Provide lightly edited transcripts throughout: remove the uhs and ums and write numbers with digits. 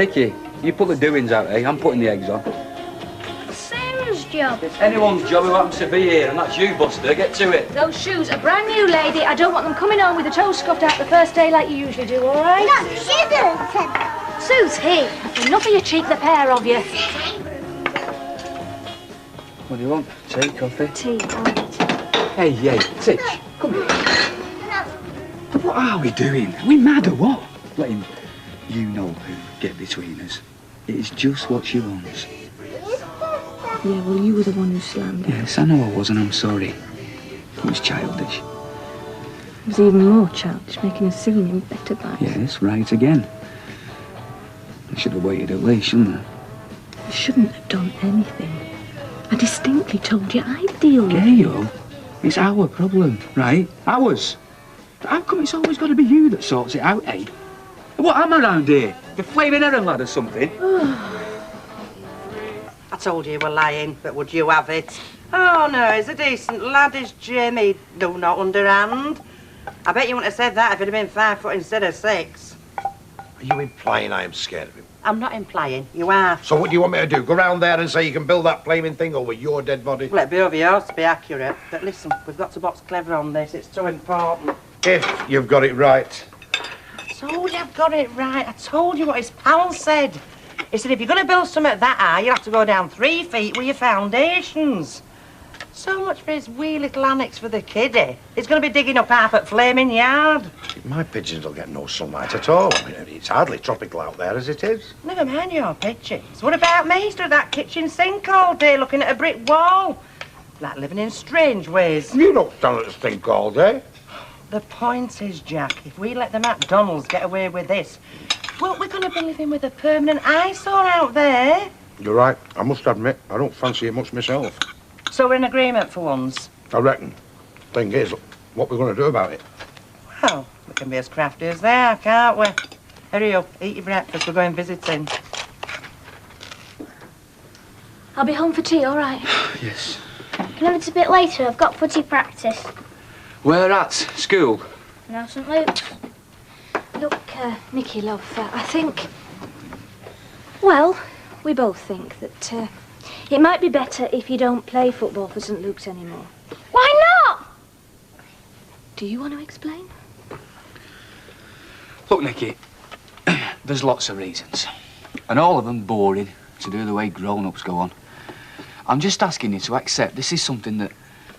Nicky, you put the doings out, eh? I'm putting the eggs on. Sarah's job. It's anyone's job who happens to be here, and that's you, Buster. Get to it. Those shoes are brand new, lady. I don't want them coming home with the toes scuffed out the first day like you usually do, all right? No, she doesn't. Sue's here. Enough of you cheek, the pair of you. What do you want? Tea, coffee? Tea, Hey, Titch, come here. What are we doing? Are we mad or what? Letting you know who get between us. It is just what she wants. Yeah, well, you were the one who slammed her. Yes, I know I was, and I'm sorry. It was childish. It was even more childish, making a scene in better bites. Yes, right again. I should have waited at least, shouldn't I? You shouldn't have done anything. I distinctly told you I'd deal with it. Gail, it's our problem, right? Ours. How come it's always got to be you that sorts it out, eh? What am I around here? The flaming errand lad or something? I told you were lying, but would you have it? Oh, no, he's a decent lad, is Jimmy. No, not underhand. I bet you wouldn't have said that if he'd have been 5 foot instead of 6. Are you implying I am scared of him? I'm not implying, you are. So what do you want me to do? Go round there and say you can build that flaming thing over your dead body? Well, it'd be over yours to be accurate. But listen, we've got to box clever on this. It's too important. If you've got it right. I told you I've got it right. I told you what his pal said. He said if you're going to build something that high, you'll have to go down 3 feet with your foundations. So much for his wee little annex for the kiddie. He's going to be digging up half at Flaming Yard. My pigeons will get no sunlight at all. I mean, it's hardly tropical out there as it is. Never mind your pigeons. What about me? Stood at that kitchen sink all day looking at a brick wall. Like living in strange ways. You don't stand at the sink all day. The point is, Jack, if we let the McDonald's get away with this, well, we're going to be living with a permanent eyesore out there. You're right. I must admit, I don't fancy it much myself. So we're in agreement for once? I reckon. Thing is, what we're going to do about it? Well, we can be as crafty as they are, can't we? Hurry up, eat your breakfast, we're going visiting. I'll be home for tea, all right? Yes. Can I have it a bit later? I've got footy practice. Where at? School? No, St Luke's. Look, Nicky, love, I think... Well, we both think that it might be better if you don't play football for St Luke's anymore. Why not? Do you want to explain? Look, Nicky, there's lots of reasons. And all of them boring to do the way grown-ups go on. I'm just asking you to accept this is something that,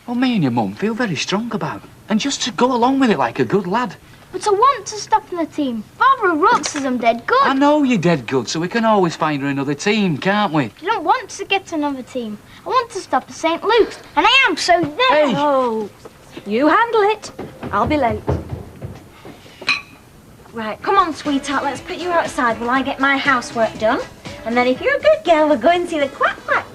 well, me and your mum feel very strong about. And just to go along with it like a good lad. But I want to stop in the team. Barbara Rook says I'm dead good. I know you're dead good, so we can always find her another team, can't we? I don't want to get another team. I want to stop at St Luke's, and I am, so there. Hey. Oh, you handle it. I'll be late. Right, come on, sweetheart, let's put you outside while I get my housework done. And then if you're a good girl, we'll go and see the quack-quack.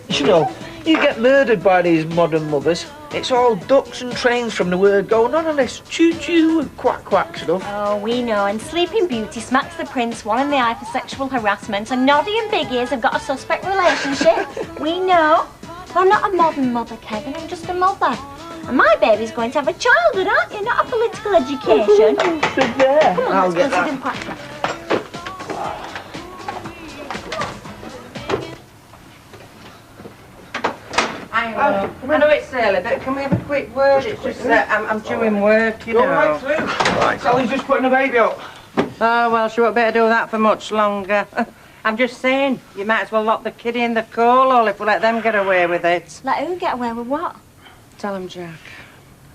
You know, you get murdered by these modern mothers. It's all ducks and trains from the word go. None of this choo-choo and quack-quack stuff. Oh, we know. And Sleeping Beauty smacks the prince one in the eye for sexual harassment. And Noddy and Big Ears have got a suspect relationship. We know. But I'm not a modern mother, Kevin. I'm just a mother. And my baby's going to have a childhood, aren't you? Not a political education. Sit there. Come on, I'll let's get go that. see the quack-quack. I know it's early, but can we have a quick word? It's just that I'm doing work, you know. Go right through. Right. Sally's just putting the baby up. Oh, well, she won't better do that for much longer. I'm just saying, you might as well lock the kiddie in the coal hole if we let them get away with it. Let who get away with what? Tell them, Jack.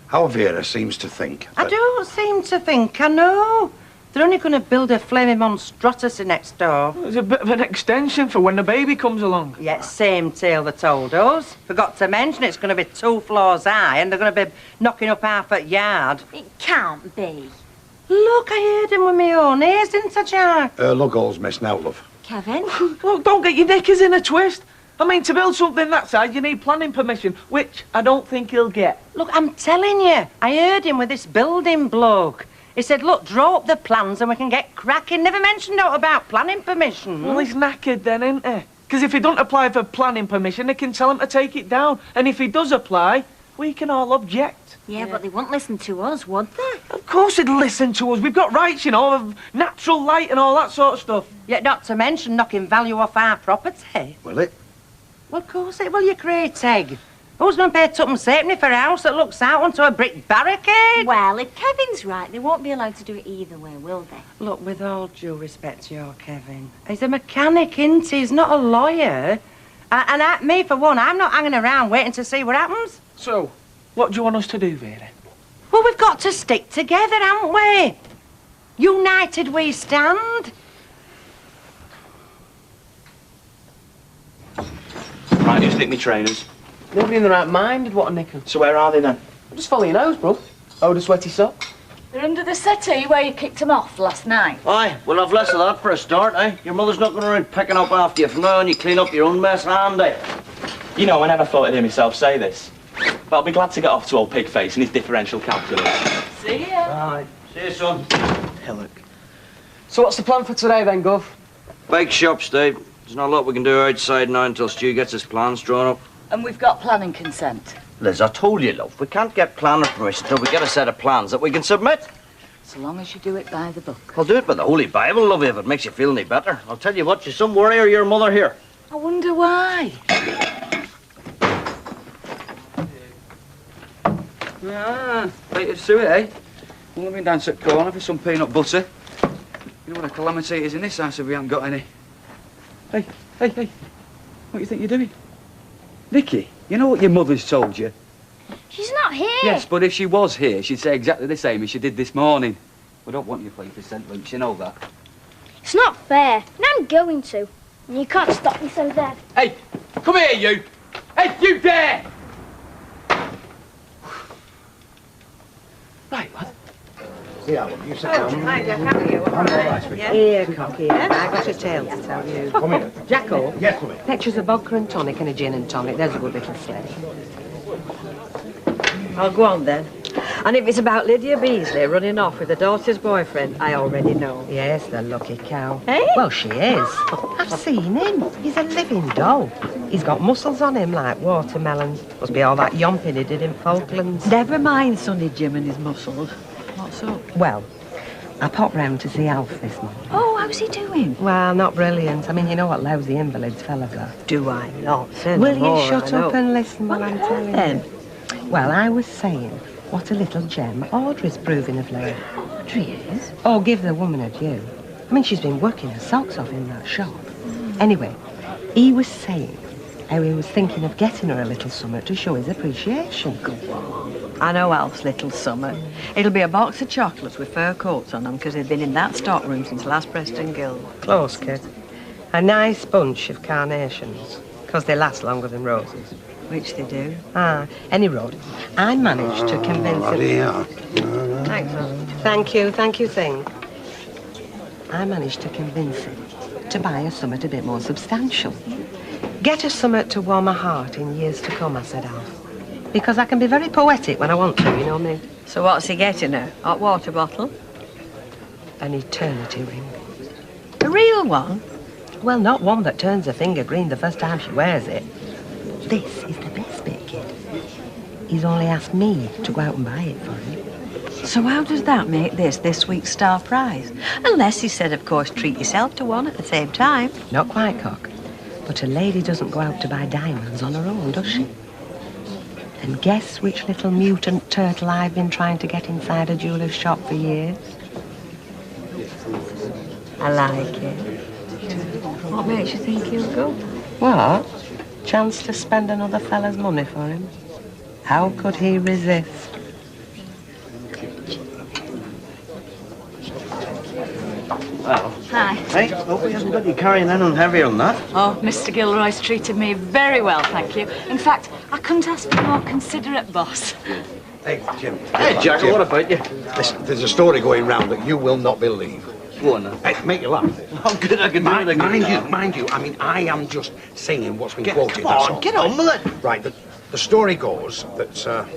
How Vera seems to think. I do seem to think, I know. They're only going to build a flaming monstrosity next door. It's a bit of an extension for when the baby comes along. Yeah, same tale they told us. Forgot to mention it's going to be 2 floors high and they're going to be knocking up half at yard. It can't be. Look, I heard him with my own ears, didn't I, Jack? Her lug hole's missing out, love. Kevin? Look, don't get your knickers in a twist. I mean, to build something that size, you need planning permission, which I don't think he'll get. Look, I'm telling you, I heard him with this building bloke. He said, look, draw up the plans and we can get cracking. Never mentioned out about planning permission. Well, he's knackered then, isn't he? Because if he don't apply for planning permission, they can tell him to take it down. And if he does apply, we can all object. Yeah, but they won't listen to us, would they? Of course he'd listen to us. We've got rights, you know, of natural light and all that sort of stuff. Yet not to mention knocking value off our property. Will it? Well, of course it will, you great egg. Who's going to pay tuppence halfpenny for a house that looks out onto a brick barricade? Well, if Kevin's right, they won't be allowed to do it either way, will they? Look, with all due respect to your Kevin, he's a mechanic, isn't he? He's not a lawyer. Me, for one, I'm not hanging around waiting to see what happens. So, what do you want us to do, Vera? Well, we've got to stick together, haven't we? United we stand. Right, who's nicked me trainers? Nobody in the right mind would want to nick them. So where are they then? Just follow your nose, bro. Oh, the sweaty sock. They're under the settee where you kicked them off last night. Aye, we'll have less of that for a start, eh? Your mother's not going around picking up after you. From now on, you clean up your own mess, handy. You know, I never thought I'd hear myself say this, but I'll be glad to get off to old Pigface and his differential calculus. See ya. Aye. See you, son. Hillock. So what's the plan for today then, Gov? Bake shop, Steve. There's not a lot we can do outside now until Stu gets his plans drawn up. And we've got planning consent. Liz, I told you, love, we can't get planning permission until we get a set of plans that we can submit. So long as you do it by the book. I'll do it by the Holy Bible, love, if it makes you feel any better. I'll tell you what, you're some worrier, your mother here. I wonder why. Ah, baited suet, eh? Only been down to the corner for some peanut butter. You know what a calamity it is in this house if we haven't got any. Hey, hey, hey. What do you think you're doing? Nicky, you know what your mother's told you? She's not here. Yes, but if she was here, she'd say exactly the same as she did this morning. We don't want you playing for St. Luke's, you know that. It's not fair. And I'm going to. And you can't stop me, so there. Hey, come here, you! Hey, you there! Right, lad. Yeah, look, you sit down. Hi, Jack, how are you? All right. Here, cocky, I got a tale to tell you. Come here. Jacko, Yes, come here. pictures of vodka and tonic and a gin and tonic. There's a good little sled. I'll go on then. And if it's about Lydia Beasley running off with her daughter's boyfriend, I already know. Yes, the lucky cow. Eh? Well, she is. I've seen him. He's a living doll. He's got muscles on him like watermelons. Must be all that yomping he did in Falklands. Never mind Sonny Jim and his muscles. What's up? Well, I popped round to see Alf this morning. Oh, how's he doing? Well, not brilliant. I mean, you know what lousy invalids fellas are. Do I not? Will you shut up and listen while I'm telling you? Well, I was saying, what a little gem Audrey's proving of late. Audrey is? Oh, give the woman a due. I mean, she's been working her socks off in that shop. Anyway, he was saying how he was thinking of getting her a little something to show his appreciation. I know Alf's little summer. It'll be a box of chocolates with fur coats on them because they've been in that stock room since last Preston Guild. Close, kid. A nice bunch of carnations, because they last longer than roses. Which they do. Ah, any road. I managed to convince him. Thanks, Mum. Thank you, Thing. I managed to convince him to buy her something a bit more substantial. Get her something to warm her heart in years to come, I said, Alf. Because I can be very poetic when I want to, you know me. So what's he getting her? Hot water bottle? An eternity ring. A real one? Well, not one that turns her finger green the first time she wears it. This is the best bit, kid. He's only asked me to go out and buy it for him. So how does that make this week's star prize? Unless he said, of course, treat yourself to one at the same time. Not quite, Cock. But a lady doesn't go out to buy diamonds on her own, does she? And guess which little mutant turtle I've been trying to get inside a jeweller's shop for years? I like it. What makes you think he'll go? What? Chance to spend another fella's money for him? How could he resist? Well, Hi. hey, hope we haven't got you carrying anything heavier than that. Oh, Mr. Gilroy's treated me very well, thank you. In fact, I couldn't ask for a more considerate boss. Hey, Jim. Hey, Jack, what about you? Listen, there's a story going round that you will not believe. Go on, then. Hey, make you laugh. How good I can do it. Mind you, I mean, I am just saying what's been quoted. Come on, get on with it. Right, the story goes that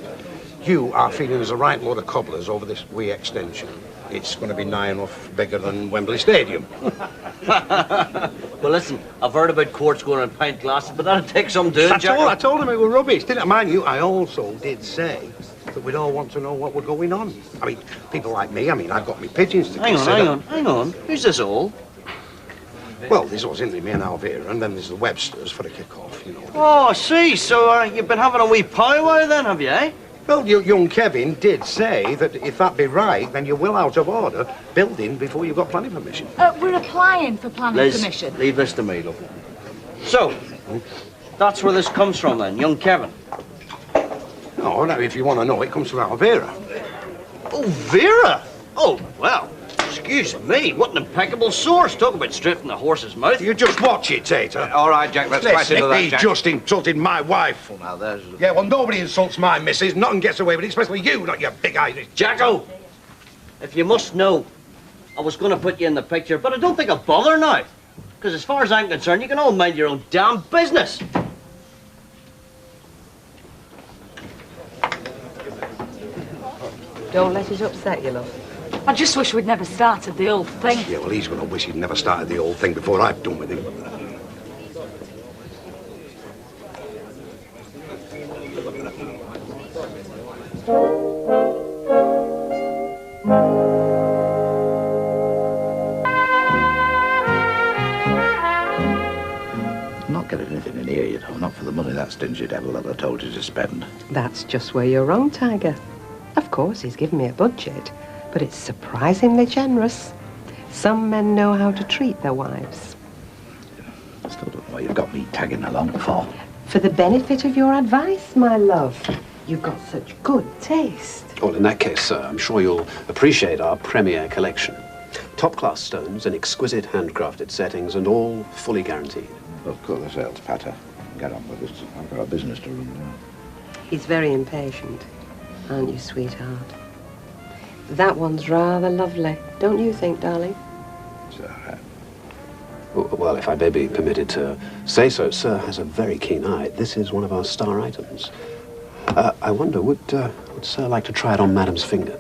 you are feeling as a right load of cobblers over this wee extension. It's going to be nigh enough bigger than Wembley Stadium. Well, listen, I've heard about quartz going in pint glasses, but that'll take some doing, Jack. I told him it was rubbish, didn't I? Mind you, I also did say that we'd all want to know what were going on. I mean, people like me, I've got me pigeons to Hang consider. hang on. Who's this all? Well, there's us, isn't there, me and Vera, and then there's the Websters for the kick-off, you know. Oh, I see. So you've been having a wee powwow then, have you, eh? Well, young Kevin did say that if that be right, then you're well out of order building before you've got planning permission. We're applying for planning Liz, permission. leave this to me, look. So, that's where this comes from then, young Kevin? No, now, if you want to know, it comes from our Vera. Oh, Vera? Oh, well, excuse me, what an impeccable source. Talk about straight from the horse's mouth. You just watch it, Tater. All right, Jack, let's quite into that, He Jack. just insulted my wife. Well, now, there's... Yeah, well, nobody insults my missus. Nothing gets away with it, especially you, not your big Irish. Jacko, if you must know, I was going to put you in the picture, but I don't think I'll bother now. Because as far as I'm concerned, you can all mind your own damn business. Don't let it upset you, love. I just wish we'd never started the old thing. Yeah, well, he's going to wish he'd never started the old thing before I've done with him. Not getting anything in here, you know, not for the money that stingy devil ever told you to spend. That's just where you're wrong, Tiger. Of course, he's given me a budget, but it's surprisingly generous. Some men know how to treat their wives. I still don't know what you've got me tagging along for. For the benefit of your advice, my love. You've got such good taste. Well, in that case, sir, I'm sure you'll appreciate our premier collection. Top-class stones in exquisite handcrafted settings and all fully guaranteed. Of course, the sales patter. Get on with this. I've got a business to run now. He's very impatient, aren't you, sweetheart? That one's rather lovely, don't you think, darling? Well, if I may be permitted to say so, sir has a very keen eye. This is one of our star items. I wonder, would sir like to try it on Madam's finger?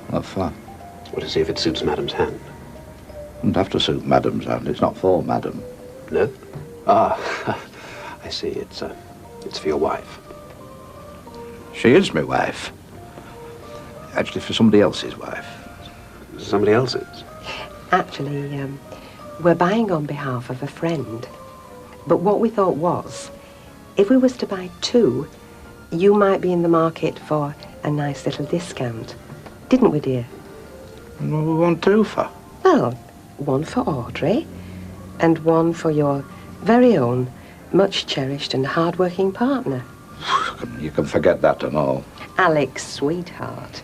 What for? Well, to see if it suits Madam's hand. Wouldn't have to suit Madam's hand. It's not for Madam. No? Ah, I see. It's for your wife. She is my wife. Actually, for somebody else's wife. Somebody else's? Actually, we're buying on behalf of a friend. But what we thought was, if we was to buy two, you might be in the market for a nice little discount. Didn't we, dear? What do we want two for? Well, one for Audrey, and one for your very own, much cherished and hard-working partner. You can forget that and all. Alex, sweetheart.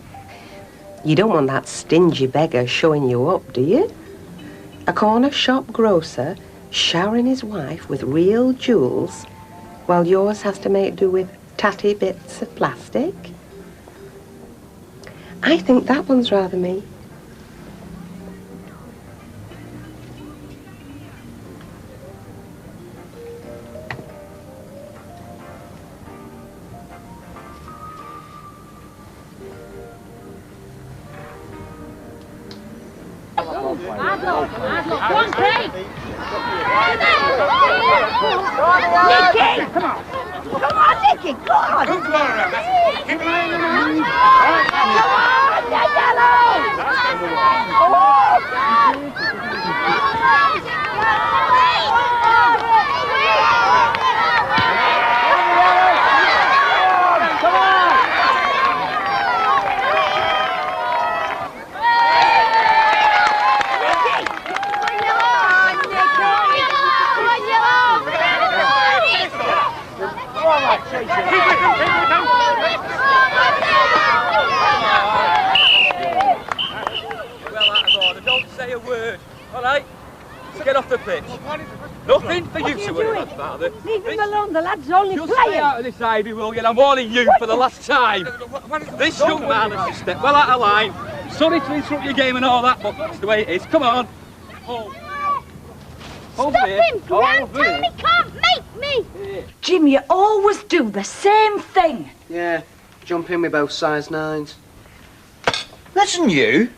You don't want that stingy beggar showing you up, do you? A corner shop grocer showering his wife with real jewels while yours has to make do with tatty bits of plastic? I think that one's rather me. One plate! Nicky! Come on! Come on, Nicky! Go on! Come on, Don't say a word, all right? Let's get off the pitch. Nothing for you to worry about, Father. Leave him alone, the lad's only Just stay out of this, Ivy, will you? And I'm warning you for the last time. This young man has to step well out of line. Sorry to interrupt your game and all that, but that's the way it is. Come on. Stop him, Gran! Tell him he can't make me! Jim, you always do the same thing. Yeah, jump in with both size 9s. Listen, you.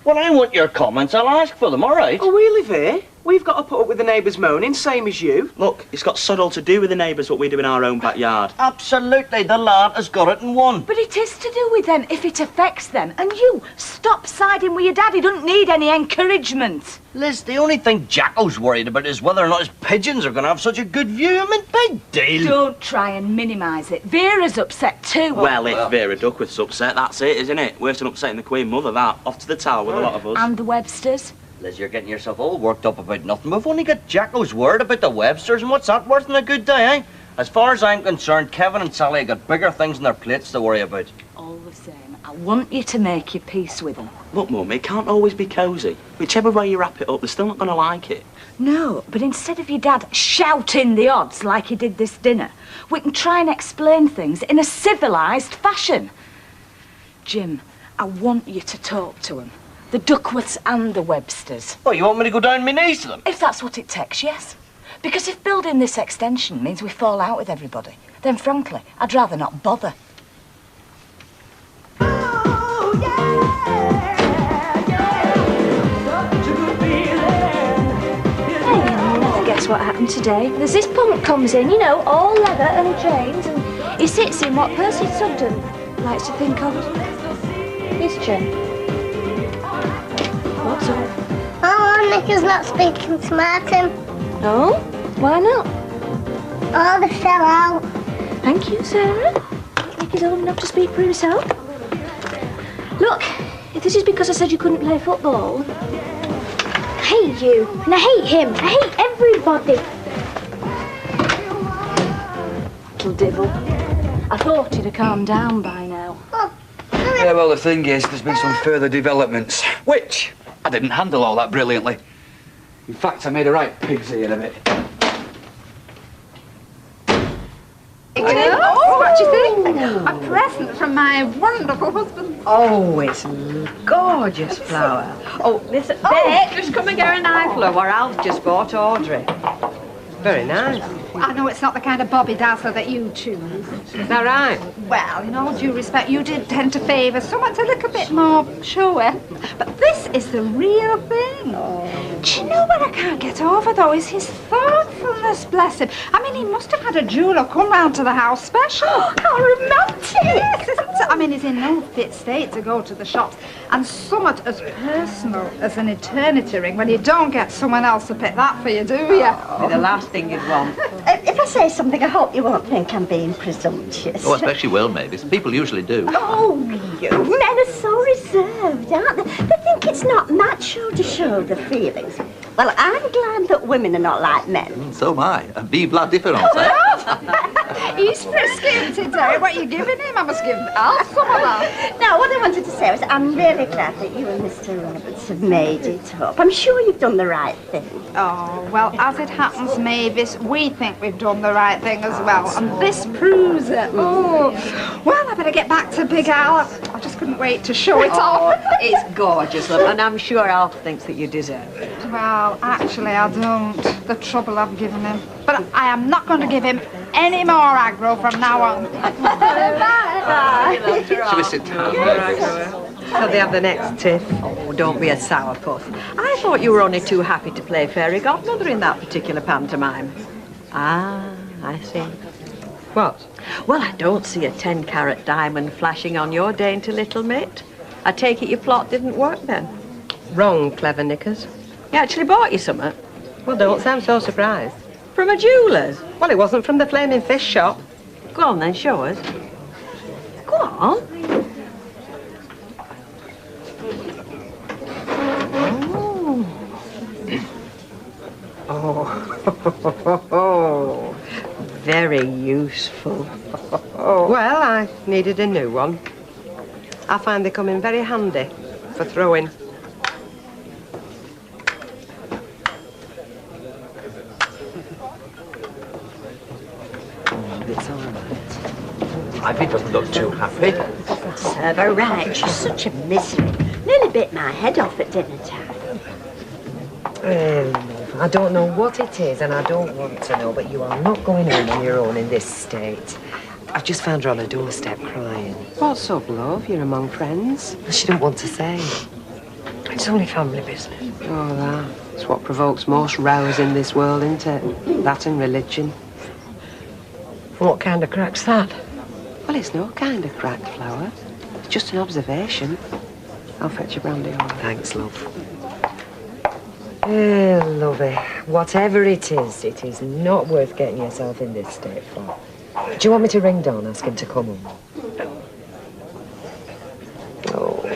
When I want your comments, I'll ask for them, all right? Oh, really, Vera? We've got to put up with the neighbours moaning, same as you. Look, it's got sod all to do with the neighbours what we do in our own backyard. Absolutely, the lad has got it in one. But it is to do with them if it affects them. And you, stop siding with your dad. He doesn't need any encouragement. Liz, the only thing Jacko's worried about is whether or not his pigeons are going to have such a good view. I mean, big deal. Don't try and minimise it. Vera's upset too. Well, if Vera Duckworth's upset, that's it, isn't it? Worse than upsetting the Queen Mother, that. Off to the tower with a lot of us. And the Websters. Liz, you're getting yourself all worked up about nothing. We've only got Jacko's word about the Websters, and what's that worth in a good day, eh? As far as I'm concerned, Kevin and Sally have got bigger things on their plates to worry about. All the same, I want you to make your peace with them. Look, Mum, it can't always be cosy. Whichever way you wrap it up, they're still not going to like it. No, but instead of your dad shouting the odds like he did this dinner, we can try and explain things in a civilised fashion. Jim, I want you to talk to them. The Duckworths and the Websters. Oh, you want me to go down on my knees to them? If that's what it takes, yes. Because if building this extension means we fall out with everybody, then frankly, I'd rather not bother. Guess what happened today? There's this punk comes in, you know, all leather and chains, and he sits in what Percy Sugden likes to think of his chair. What's up? Oh, Nicky's not speaking to Martin. No? Why not? Oh, they fell out. Thank you, Sarah. Nicky's old enough to speak for himself. Look, if this is because I said you couldn't play football... I hate you, and I hate him. I hate everybody. Little divil. I thought he'd have calmed down by now. Yeah, well, the thing is, there's been some further developments, which I didn't handle all that brilliantly. In fact, I made a right pig's ear of it. Oh, what do you think? A present from my wonderful husband. Oh, it's gorgeous flower. Oh, listen, Beck, just come and get an eye flower Alf just bought Audrey. Very nice. I know it's not the kind of bobby dazzler that you choose. Is that right? Well, in all due respect, you did tend to favour someone a little bit more showy. But this is the real thing. Oh. Do you know what I can't get over, though, is his thoughtfulness, bless him. I mean, he must have had a jeweller come round to the house special. How romantic! Yes, isn't it? I mean, he's in no fit state to go to the shops. And somewhat as personal as an eternity ring when you don't get someone else to pick that for you, do you? Oh. The last thing you'd want. If I say something, I hope you won't think I'm being presumptuous. Oh, I expect you will, maybe. People usually do. Oh, you men are so reserved, aren't they? They think it's not macho to show the feelings. Well, I'm glad that women are not like men. So am I. And vive la différence, eh? He's frisky today. What are you giving him? I must give Alf some of that. No, what I wanted to say was I'm really glad that you and Mr. Roberts have made it up. I'm sure you've done the right thing. Oh, well, as it happens, Mavis, we think we've done the right thing as well. And this proves it. Oh, well, I better get back to Big Al. I just couldn't wait to show it off. It's gorgeous, love, and I'm sure Alf thinks that you deserve it. Well, actually, I don't. The trouble I've given him. But I am not going to give him any more aggro from now on. Bye-bye. Shall we sit down? Shall they have the next tiff? Oh, don't be a sourpuss. I thought you were only too happy to play fairy godmother in that particular pantomime. Ah, I see. What? Well, I don't see a 10-carat diamond flashing on your dainty little mitt. I take it your plot didn't work then? Wrong, clever knickers. He actually bought you something? Well, don't sound so surprised. From a jeweller's? Well, it wasn't from the Flaming Fish shop. Go on then, show us. Go on. Oh, very useful. Well, I needed a new one. I find they come in very handy for throwing. It's all right. Ivy doesn't look too happy. Serve her right. She's such a misery. Nearly bit my head off at dinner time. I don't know what it is, and I don't want to know, but you are not going home on your own in this state. I've just found her on the doorstep crying. What's up, love? You're among friends? She don't want to say. It's only family business. Oh, that. It's what provokes most rows in this world, isn't it? That and religion. What kind of crack's that? Well, it's no kind of crack, Flower. It's just an observation. I'll fetch your brandy on. Thanks, love. Lovey, whatever it is not worth getting yourself in this state for. Do you want me to ring Don, ask him to come home? Oh.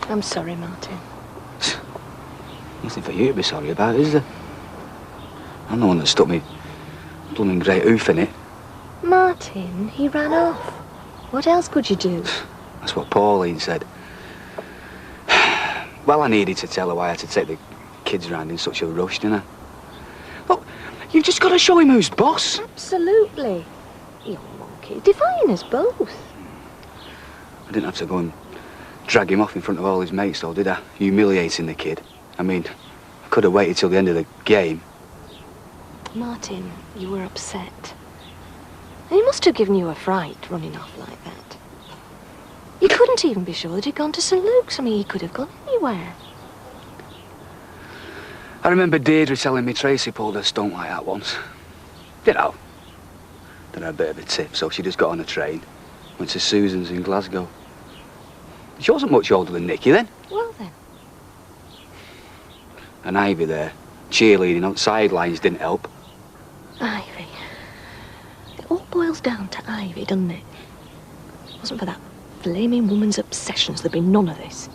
I'm sorry, Martin. Nothing for you to be sorry about, is there? I'm the one that stuck me blooming great hoof in it. Martin, he ran off. What else could you do? That's what Pauline said. Well, I needed to tell her why I had to take the kids round in such a rush, didn't I? Look, you've just got to show him who's boss. Absolutely. Young monkey, defying us both. I didn't have to go and drag him off in front of all his mates, though, did I? Humiliating the kid. I mean, I could have waited till the end of the game. Martin, you were upset. And he must have given you a fright running off like that. You couldn't even be sure that he'd gone to St. Luke's. I mean, he could have gone anywhere. I remember Deirdre telling me Tracy pulled her stunt like that once. You know, done her a bit of a tip, so she just got on a train, went to Susan's in Glasgow. She wasn't much older than Nicky then. Well then. And Ivy there, cheerleading on sidelines didn't help. Ivy. It all boils down to Ivy, doesn't it? If it wasn't for that flaming woman's obsessions, there'd be none of this.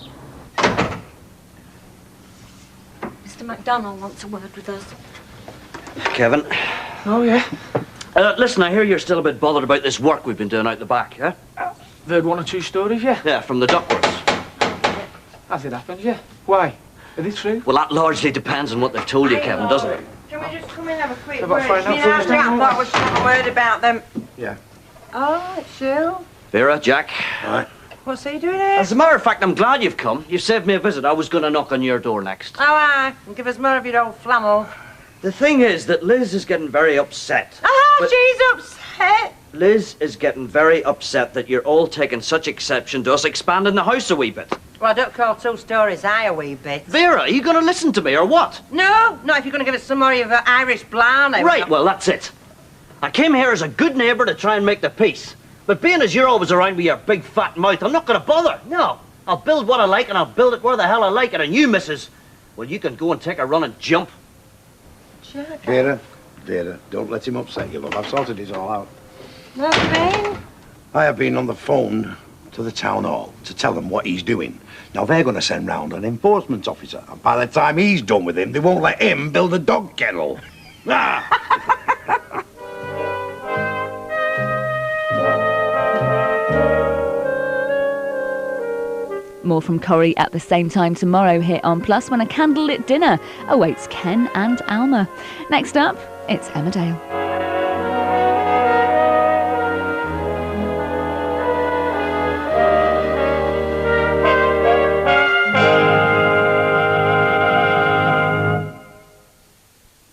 Mr. MacDonald wants a word with us. Kevin. Oh, yeah? Listen, I hear you're still a bit bothered about this work we've been doing out the back, yeah? I've heard one or two stories, yeah? Yeah, from the Duckworths. Has it happened, yeah? Why? Are they true? Well, that largely depends on what they've told you, Kevin, doesn't it? Can we just come in and have a quick How about word? find out Me for and us Audrey, now? I thought we should have a word about them. Yeah. Oh, it's you. Vera, Jack. Right. What's he doing here? As a matter of fact, I'm glad you've come. You've saved me a visit. I was going to knock on your door next. Oh, aye. And give us more of your old flannel. The thing is that Liz is getting very upset. Oh, she's upset. Liz is getting very upset that you're all taking such exception to us expanding the house a wee bit. Well, I don't call 2 stories high a wee bit. Vera, are you going to listen to me or what? No, not if you're going to give us some more of your Irish blarney. Right, well, that's it. I came here as a good neighbour to try and make the peace. But being as you're always around with your big fat mouth, I'm not going to bother. No, I'll build what I like and I'll build it where the hell I like it. And you, missus, well, you can go and take a run and jump. Jack. Vera, don't let him upset you, love. I've sorted it all out. What do you mean? I have been on the phone to the town hall to tell them what he's doing. Now, they're going to send round an enforcement officer, and by the time he's done with him, they won't let him build a dog kennel. More from Corrie at the same time tomorrow here on Plus when a candlelit dinner awaits Ken and Alma. Next up, it's Emmerdale.